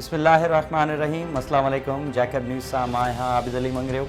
बिस्मिल्लाहिर्रहमानिर्रहीम। अस्सलाम वालेकुम। जैकब न्यूज़ सां मां आहियां आबिद अली मंगरियो।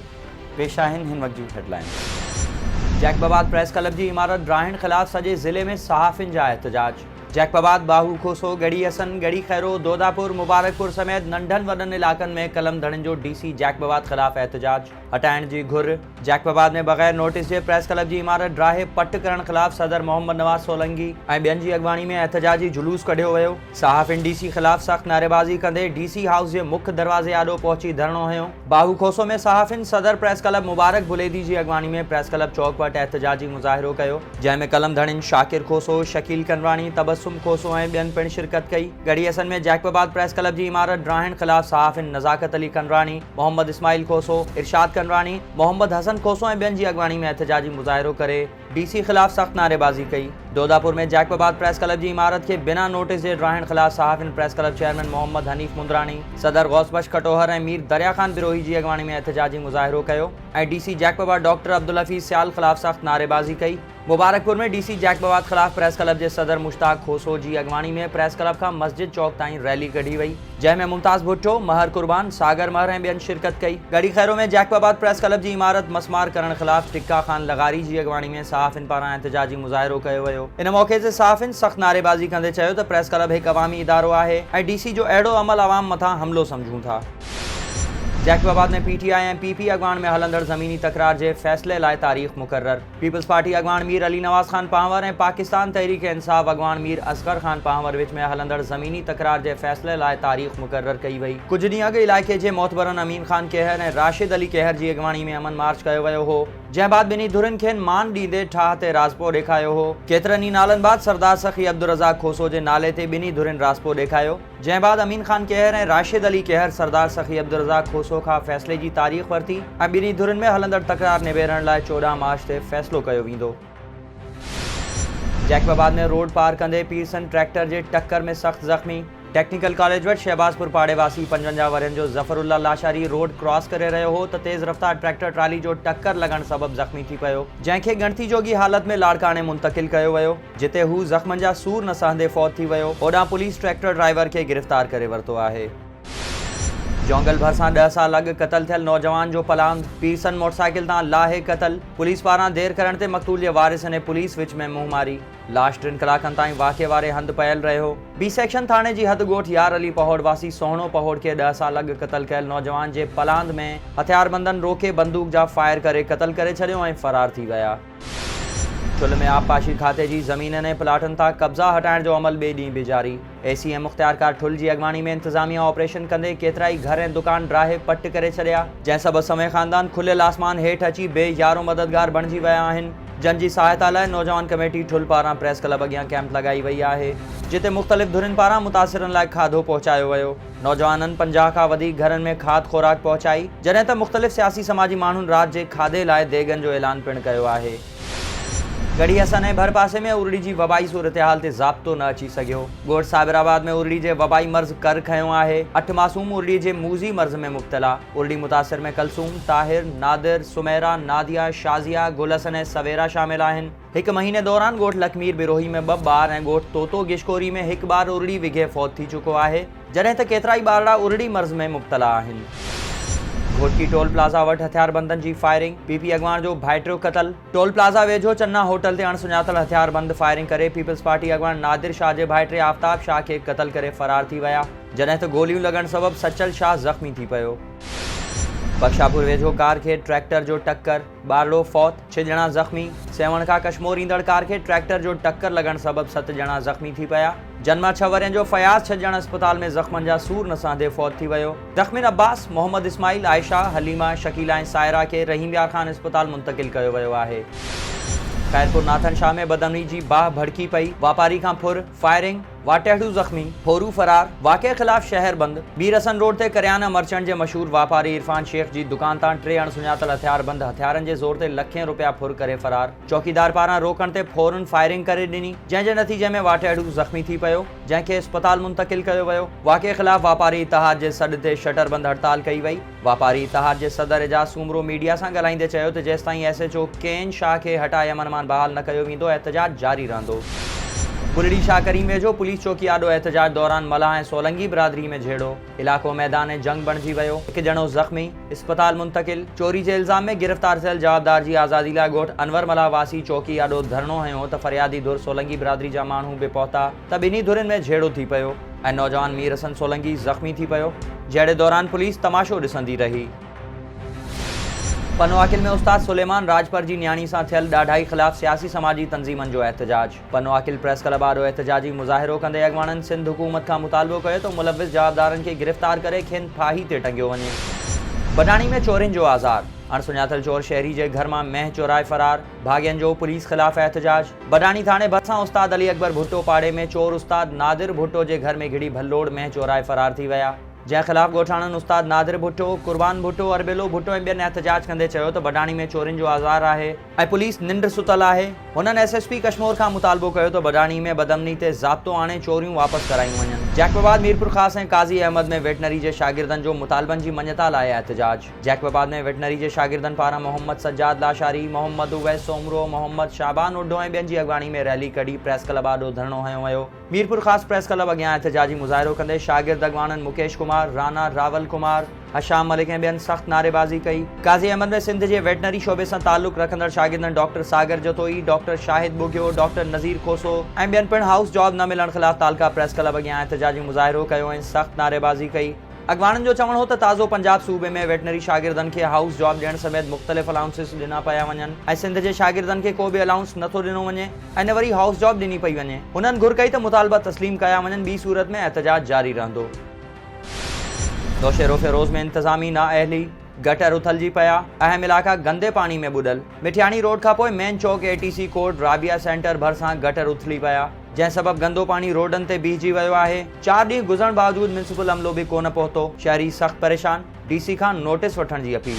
पेश आहिनि हिन वक्त जूं हेडलाइंस। जैकबाबाद प्रेस क्लब की इमारत ड्राहिण ख़िलाफ़ सॼे ज़िले में सहाफ़िन जा एहतजाज। जैकबाबाद, बाहू खोसो, गढ़ी हसन, गढ़ी खैरो, दोदापुर, मुबारकपुर समेत नंढनि वॾनि इलाक़नि में कलम धड़नि जो डीसी जैकबाबाद ख़िलाफ़ एहतजाज हटाइण जी घुर। जैकबाबाद में बग़ैर नोटिस जे प्रेस क्लब की इमारत ड्राहे पट करण ख़िलाफ़ सदर मोहम्मद नवाज़ सोलंकी ऐं ॿियनि जी अॻवानी में एहतजाजी जुलूस कढियो वियो। सहाफ़िन डीसी ख़िलाफ़ सख़्त नारेबाज़ी कंदे डीसी हाउस जे मुख्य दरवाज़े आॾो पहुची धरणो हयो। बाहू खोसो में सहाफ़िन सदर प्रेस क्लब मुबारक बुलेदी की अॻवानी में प्रेस क्लब चौक वटि एहतजाजी मुज़ाहिरो कयो, जंहिंमें कलम धड़िन शाकिर खोसो, शकील कंवरानी, तबस्सुम खोसो ऐं ॿियनि पिणु शिरकत कई। गढ़ी हसन में जैकबाबाद प्रेस क्लब की इमारत ड्राहिण ख़िलाफ़ सहाफ़िन नज़ाकत अली कंवरानी, मोहम्मद इस्माइल खोसो, इरशाद कंवरानी, मोहम्मद हसन खोसो ऐं ॿियनि जी अॻवानी में एहतजाजी मुज़ाहिरो करे डीसी ख़िलाफ़ सख़्त नारेबाज़ी कई। दोदापुर में जैकबाबाद प्रेस क्लब की इमारत के बिना नोटिस जे ड्राहिण ख़िलाफ़ सहाफ़िन press club chairman Mohammad Hanif Mundrani, सदर गौसबख्श कटोहर ऐं मीर दरिया ख़ान बिरोही की अॻवानी में एहतजाजी मुज़ाहिरो कयो ऐं डीसी जैकबाबाद डॉक्टर अब्दुल हफ़ीज़ सियाल ख़िलाफ़ सख़्त नारेबाज़ी कई। मुबारकपुर में डीसी जैकबाबाद ख़िलाफ़ प्रेस क्लब के सदर मुश्ताक खोसो की अॻवानी में प्रेस क्लब का मस्जिद चौक ताईं रैली कढी वई, जंहिंमें मुमताज़ भुट्टो, महर कुर्बान, सागर महर ऐं ॿियनि शिरकत कई। गढ़ी खैरो में जैकबाबाद प्रेस क्लब की इमारत मसमार करण ख़िलाफ़ टिक्का खान लगारी की अॻवानी में सहाफ़िन पारां एहतजाजी मुज़ाहिरो कयो वियो। इन मौक़े ते सहाफ़िन सख़्त नारेबाज़ी कंदे चयो त प्रेस क्लब हिकु अवामी इदारो आहे ऐं डीसी जो अहिड़ो अमल अवाम मथां हमलो सम्झूं था। जैकबाबाद में पीटीआई ऐं पीपी अॻवान में हलंदड़ ज़मीनी तकरार के फ़ैसिले लाइ तारीख़ मुक़र्रर। पीपल्स पार्टी अॻवान मीर अली नवाज़ ख़ान पांवर ऐं पाकिस्तान तहरीक इंसाफ़ अॻवान मीर असगर ख़ान पांवर विच में हलंदड़ ज़मीनी तकरार के फ़ैसिले लाइ तारीख़ मुक़र्रर कई वई। कुछ ॾींहं अॻु इलाइक़े जे मोतबरन अमीन ख़ान केहर ऐं राशिद अली केहर की अॻवानी में अमन मार्च कयो वियो हो, जंहिं बाद ॿिन्ही धुरनि खेनि मान ॾींदे ठाह ते राज़पो ॾेखारियो हो। केतिरनि ई नालनि बाद सरदार सखी अब्दुल रज़ाक खोसो के नाले ते ॿिन्ही धुरनि राज़पो ॾेखारियो, जंहिं बाद अमीन ख़ान केहर ऐं राशिद अली केहर सरदार सखी अब्दुल रज़ाक खोसो खां फ़ैसिले की तारीख़ वरती ऐं ॿिन्ही धुरनि में हलंदड़ तकरार निबेरण लाइ 14 मार्च ते फ़ैसिलो कयो वेंदो। जैकबाबाद में रोड पार कंदे पीरसन ट्रैक्टर के टक्कर में सख्त ज़ख्मी। टेक्निकल कॉलेज वटि शहबाजपुर पाड़ेवासी 55 वरनि जो ज़फ़रुल्ला लाशारी रोड क्रॉस करे रहियो हो त तेज़ रफ़्तार ट्रैक्टर ट्राली जो टक्कर लॻण सबबि ज़ख्मी थी पियो, जंहिंखे ॻणती जोगी हालत में लाड़काने मुंतक़िल कयो वियो, जिते हू ज़ख़्मनि जा सूर न सहंदे फ़ौत थी वियो। होॾां पुलिस ट्रैक्टर ड्राइवर के गिरफ़्तार करे वरितो आहे। जोंगल भरिसां 10 साल अॻु क़तल थियल नौजवान जो पलांद। पीरसन मोटरसाइकिल तां लाहे क़तल। पुलिस पारां देर करण ते मक़तूल जे वारिस ने पुलिस विच में मुंह मारी। लाश 3 कलाकनि ताईं वाक़े वारे हंध पयल रहियो। बी सेक्शन थाणे जी हद ॻोठ यार अली पहोड़ वासी सोहणो पहोड़ के 10 साल अॻु क़तल कयल नौजवान जे पलांद में हथियारबंदनि रोके बंदूक जा फायर करे क़तल करे छॾियो ऐं फ़रार थी विया। ठुल में आबपाशी खाते की ज़मीन ऐं प्लाटनि तां कब्ज़ा हटाइण जो अमल ॿिए ॾींहुं बि जारी। एसीएम मुख्तियारकार ठुल की अॻवानी में इंतज़ामिया ऑपरेशन कंदे केतिरा ई घर ऐं दुकान ड्राहे पट करे छॾिया, जंहिं सबबि समय ख़ानदान खुलियल आसमान हेठि अची बेयारो मददगार बणिजी विया आहिनि। जन जी सहायता लाइ नौजवान कमेटी ठुल पारां प्रेस क्लब अॻियां कैंप लॻाई वई आहे, जिते मुख़्तलिफ़ धुरनि पारां मुतासिरनि लाइ खाधो पहुचायो वियो। नौजवाननि 50 खां वधीक घरनि में खाद खोराक पहुचाई, जॾहिं त मुख़्तलिफ़ सियासी समाजी माण्हुनि राति जे खाधे लाइ देगन जो ऐलान पिणु कयो आहे। गढ़ी हसन ऐं भरपासे में उरड़ी की वबाई सूरत हाल ते ज़ाब्तो न अची सघियो। ॻोठ साबिराबाद में उरड़ी के वबाई मर्ज़ कर खयो आहे। 8 मासूम उरड़ी के मूज़ी मर्ज़ में मुब्तला। उरड़ी मुतासिर में कलसूम, ताहिर, नादिर, सुमेरा, नादिया, शाज़िया, गुलहसन ऐं सवेरा शामिल आहिनि। 1 महीने दौरान ॻोठ लखमीर बिरोही में 2 ॿार ऐं ॻोठ तोतो गिशकोरी में 1 ॿार उरड़ी विघे फ़ौत थी चुको आहे, जॾहिं त केतिरा ई ॿारड़ा उरड़ी मर्ज़ में मुब्तला आहिनि। घोट की टोल प्लाज़ा वटि हथियारबंदनि जी फायरिंग। पीपी अॻवान जो भाइटियो क़तल। टोल प्लाज़ा वेझो चन्ना होटल ते अणसुञातल हथियारबंद फायरिंग करे पीपल्स पार्टी अॻवान नादिर शाह के भाइटे आफ्ताब शाह के क़तल करे फ़रार थी विया, जॾहिं त गोलियूं लॻण सबबि सचल शाह ज़ख्मी थी पियो। बख्शापुर वेझो कार के ट्रैक्टर जो टक्कर, बारड़ो फ़ौत, 6 ॼणा ज़ख्मी। सेवण का कश्मोर ईंदड़ कार के ट्रैक्टर जो टक्कर लगण सबबि 7 ॼणा ज़ख्मी थी पिया। जन्मा 6 वरनि जो फयाज़ 6 ॼण अस्पताल में ज़ख्मनि जा सूर न सहंदे फ़ौत थी वियो। ज़ख्मिन अब्बास, मोहम्मद इस्माइल, आयशा, हलीमा, शकीला ऐं सायरा के रहीम यार ख़ान अस्पताल मुंतक़िल कयो वियो आहे। खैरपुर नाथन शाह में बदअमनी की बाह भड़की पई। वापारी का फुर, फायरिंग, वाटेहड़ू ज़ख्मी, फोरू फरार। वाक़े ख़िलाफ़ शहर बंद। बीर हसन रोड ते करियाना मर्चेंट के मशहूर वापारी इरफान शेख की दुकान तां 3 अणसुञातल हथियारबंद हथियारनि के ज़ोर ते लखें रुपया फुर करे फरार। चौकीदार पारां रोकण ते फौरन फायरिंग करे ॾिनी, जंहिंजे नतीजे में वाटेहड़ू ज़ख्मी थी पियो, जंहिंखे अस्पताल मुंतक़िल कयो वियो। वाक़े ख़िलाफ़ वापारी इतिहाद के सॾ ते शटरबंद हड़ताल कई वई। वापारी इतिहाद के सदर एजाज सूमरो मीडिया सां ॻाल्हाईंदे चयो त जेसिताईं SHO केन शाह के हटाए अमन मान बहाल न कयो वेंदो, एहतजाज जारी रहंदो। बुलड़ी शाहकरी में जो पुलिस चौकी आडो एहतजाज दौरान मलाह ऐं सोलंगी बिरादरी में झेड़ो, इलाको मैदान जंग बणिजी वियो, हिकु ॼणो ज़ख़्मी, इस्पताल मुंतकिल। चोरी के इल्ज़ाम में गिरफ़्तार थियल जवाबदार जी आज़ादी लाइ ॻोठ अनवर मलाह वासी चौकी आडो धरणो हयो त फरियादी धुर सोलंगी बिरादरी जा माण्हू बि पहुता त ॿिन्ही धुरनि में झेड़ो थी पियो ऐं नौजवान मीर हसन सोलंगी ज़ख़्मी थी पियो, जहिड़े दौरान पुलिस तमाशो ॾिसंदी रही। पनवाकिल में उस्ताद सुलेमान राजपर जी न्याणी सां थियल ॾाढाई ख़िलाफ़ सियासी समाजी तंज़ीमनि जो एहतजाज। पनवाकिल प्रेस क्लब आडो एहतजाजी मुज़ाहिरो कंदे अॻवाननि सिंध हुकूमत खां मुतालबो कयो त मुलविस जवाबदारनि खे गिरफ़्तार करे खेनि फाही ते टंगियो वञे। बडाणी में चोरियुनि जो आज़ार, अणसुञातल चोर शहरी जे घर मां मेंह चोराए फरार, भाॻियनि जो पुलिस ख़िलाफ़ एहतजाज। बडाणी थाणे भरिसां उस्ताद अली अकबर भुट्टो पाड़े में चोर उस्ताद नादिर भुट्टो जे घर में घिड़ी भल्लोड़ मेंह चोराए फरार थी विया, जंहिं ख़िलाफ़ ॻोठाणनि उस्ताद नादिर भुट्टो, कुर्बान भुट्टो, अरबेलो भुट्टो ऐं ॿियनि एहतजाज कंदे चयो त बडाणी में चोरियुनि जो आज़ार आहे ऐं पुलिस निंड सुतल आहे। हुननि एसएसपी कश्मीर खां मुतालबो कयो त बडाणी में बदमनी ते ज़ाब्तो आणे चोरियूं वापसि करायूं वञनि। जैकबाबाद मीरपुर ख़ास ऐं काज़ी अहमद में वेटनरी जे शागिर्दनि जो मुतालबनि जी मञता लाइ एहतजाज। जैकबाबाद में वेटनरी जे शागिर्दनि पारां मोहम्मद सज्जाद लाशारी, मोहम्मद उवैस सोमरो, मोहम्मद शाबान उड्डो ऐं ॿियनि जी अॻवानी में रैली कढी प्रेस क्लब आडो धरणो हयो वियो। मीरपुर ख़ास प्रेस क्लब अॻियां एहतजाजी मुज़ाहिरो कंदे शागिर्द अॻवाननि मुकेश कुमार, राना रावल कुमार, हशाम मलिक ऐं ॿियनि सख़्त नारेबाज़ी कई। काज़ी अहमद में सिंध जे वेटनरी शोबे सां ताल्लुक़ रखंदड़ शागिर्दनि डॉक्टर सागर जतोई, डॉक्टर शाहिद बुगियो, डॉक्टर नज़ीर खोसो ऐं ॿियनि पिणु हाउस जॉब न मिलण ख़िलाफ़ तालका प्रेस क्लब अॻियां एहतजाजी मुज़ाहिरो कयो ऐं सख़्त नारेबाज़ी कई। अॻवाननि जो चवणु हो त ताज़ो पंजाब सूबे में वेटनरी शागिर्दनि खे हाउस जॉब ॾियण समेत मुख़्तलिफ़ अलाउंसिस ॾिना पिया वञनि ऐं सिंध जे शागिर्दनि खे को बि अलाउंस नथो ॾिनो वञे ऐं न वरी हाउस जॉब ॾिनी पई वञे। हुननि घुर कई त मुतालबा तस्लीम कया वञनि, ॿी सूरत में एहतजाज जारी रहंदो। नौशेरो फेरोज़ में इंतज़ामी नाअहली, गटर उथलजी पिया, अहम इलाइक़ा गंदे पाणी में ॿुॾल। मिठियाणी रोड खां पोइ मेन चौक एटीसी कोर्ट राबिया सेंटर भरिसां गटर उथली पिया, जंहिं सबबि गंदो पाणी रोडनि ते बीहजी वियो आहे। 4 ॾींहं गुज़रण बावजूद म्युनिसिपल अमलो बि कोन पहुतो, शहरी सख़्त परेशान, डीसी खां नोटिस वठण जी अपील।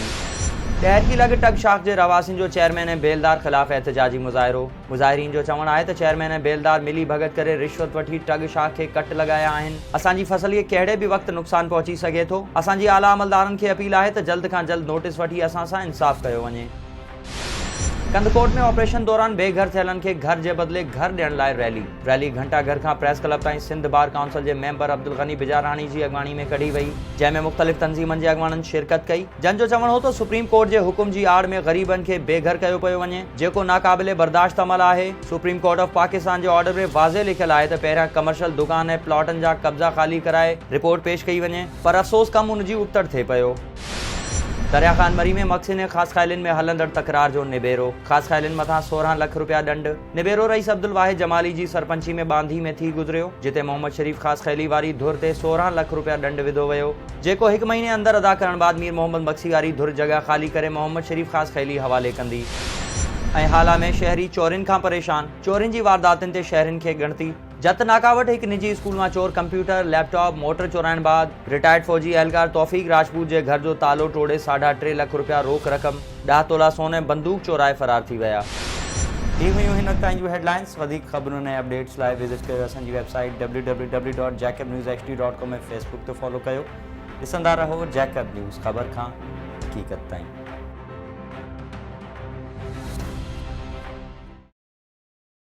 शहर की लॻ टग शाख जे रवासिन जो चेयरमैन ऐं बेलदार ख़िलाफ़ एहतजाजी मुज़ाहिरो। मुज़ाहिरीन जो चवणु आहे त चेयरमैन ऐं बेलदार मिली भगत करे रिश्वत वठी टग शाख खे कट लॻाया आहिनि। असांजी फसल खे कहिड़े बि वक़्तु नुक़सान पहुची सघे थो। असांजी आला अमलदारनि खे अपील आहे त जल्द खां जल्द नोटिस वठी असां सां इंसाफ़ कयो वञे। कंदकोट में ऑपरेशन दौरान बेघर थियलनि खे घर जे बदिले घर ॾियण लाइ रैली घंटा घर खां प्रेस क्लब ताईं सिंध बार काउंसिल जे मेंबर अब्दुल गनी बिजारानी जी अॻवानी में कढी वई, जंहिं में मुख़्तलिफ़ तंज़ीमनि जे अॻवाननि शिरकत कई। जंहिं जो चवणु हो त सुप्रीम कोर्ट जे हुकुम जी आड़ में ग़रीबनि खे बेघर कयो पियो वञे, जेको नाक़ाबिले बर्दाश्त अमल आहे। Supreme court of Pakistan J order में वाज़े लिखियल आहे त पहिरियां कमर्शियल दुकान ऐं प्लॉटनि जा कब्ज़ा ख़ाली कराए रिपोर्ट पेश कई वञे, पर अफ़सोस कम उनजी उबतड़ थिए पियो। दरिया ख़ान मरी में मक़सिन ऐं ख़ासि ख़ाइलिन में हलंदड़ तकरार जो निबेरो, ख़ासि ख़ाइलिन मथां 16 लख रुपया ॾंड। निबेरो रईस अब्दुल वाहिद जमाली जी सरपंची में बांधी में थी गुज़रियो, जिते मोहम्मद शरीफ़ ख़ासि ख़ैली वारी धुर ते 16 लख रुपया ॾंड विधो वियो, जेको 1 महीने अंदरि अदा करण बाद मीर मोहम्मद बख्शी वारी धुर जॻह ख़ाली करे मोहम्मद शरीफ़ ख़ासि ख़ैली हवाले कंदी। ऐं हाला में शहरी चोरियुनि खां परेशान, चोरियुनि जी वारदातुनि ते शहरियुनि खे ॻणती। जत नाकावट हिकु निजी स्कूल मां चोर कंप्यूटर, लैपटॉप, मोटर चोराइण बाद रिटायर्ड फौजी एहलकार तौफ़ीक राजपूत जे घर जो तालो तोड़े 3.5 लख रुपया रोक रक़म, 10 तोला सोन ऐं बंदूक चोराए फरार थी विया। ही हुयूं हिन वक़्त जूं हेडलाइंस। वधीक ख़बरुनि ऐं अपडेट्स लाइ विज़िट कयो असांजी वेबसाइट www.jacobnewsht.com ऐं फेसबुक ते फॉलो कयो। ॾिसंदा रहो जैकब न्यूज़, ख़बर खां हक़ीक़त ताईं।